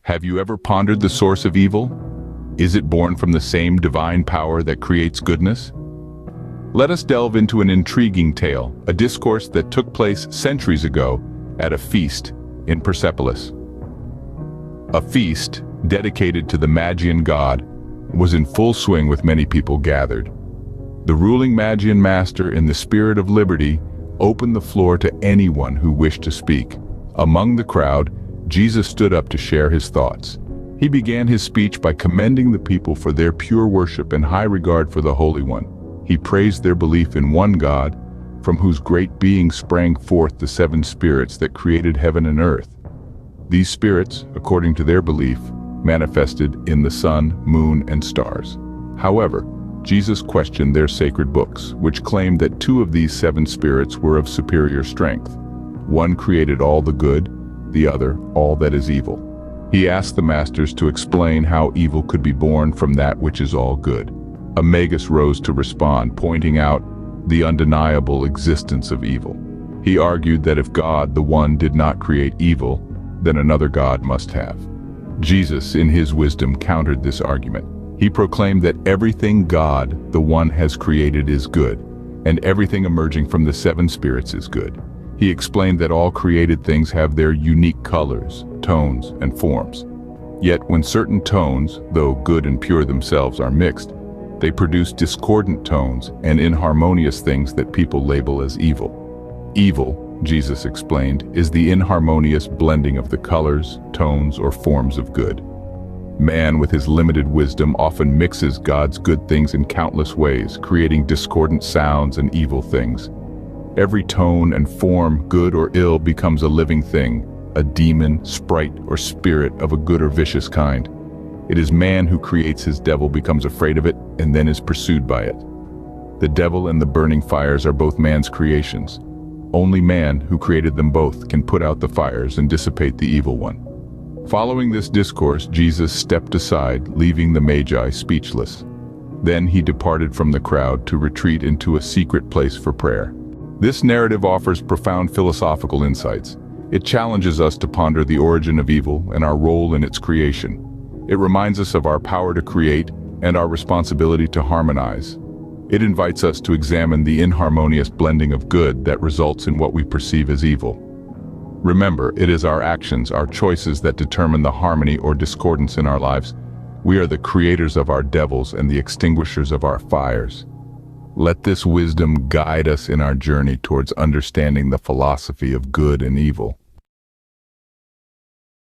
Have you ever pondered the source of evil? Is it born from the same divine power that creates goodness? Let us delve into an intriguing tale, a discourse that took place centuries ago at a feast in Persepolis. A feast dedicated to the magian god was in full swing with many people gathered. The ruling magian master, in the spirit of liberty, opened the floor to anyone who wished to speak. Among the crowd, Jesus stood up to share his thoughts. He began his speech by commending the people for their pure worship and high regard for the Holy One. He praised their belief in one God, from whose great being sprang forth the seven spirits that created heaven and earth. These spirits, according to their belief, manifested in the sun, moon, and stars. However, Jesus questioned their sacred books, which claimed that two of these seven spirits were of superior strength. One created all the good, the other all that is evil. He asked the masters to explain how evil could be born from that which is all good. A magus rose to respond, pointing out the undeniable existence of evil. He argued that if God, the One, did not create evil, then another God must have. Jesus, in his wisdom, countered this argument. He proclaimed that everything God, the One, has created is good, and everything emerging from the seven spirits is good. He explained that all created things have their unique colors, tones, and forms. Yet when certain tones, though good and pure themselves, are mixed, they produce discordant tones and inharmonious things that people label as evil. Evil, Jesus explained, is the inharmonious blending of the colors, tones, or forms of good. Man, with his limited wisdom, often mixes God's good things in countless ways, creating discordant sounds and evil things. Every tone and form, good or ill, becomes a living thing, a demon, sprite, or spirit of a good or vicious kind. It is man who creates his devil, becomes afraid of it, and then is pursued by it. The devil and the burning fires are both man's creations. Only man, who created them both, can put out the fires and dissipate the evil one. Following this discourse, Jesus stepped aside, leaving the Magi speechless. Then he departed from the crowd to retreat into a secret place for prayer. This narrative offers profound philosophical insights. It challenges us to ponder the origin of evil and our role in its creation. It reminds us of our power to create and our responsibility to harmonize. It invites us to examine the inharmonious blending of good that results in what we perceive as evil. Remember, it is our actions, our choices, that determine the harmony or discordance in our lives. We are the creators of our devils and the extinguishers of our fires. Let this wisdom guide us in our journey towards understanding the philosophy of good and evil.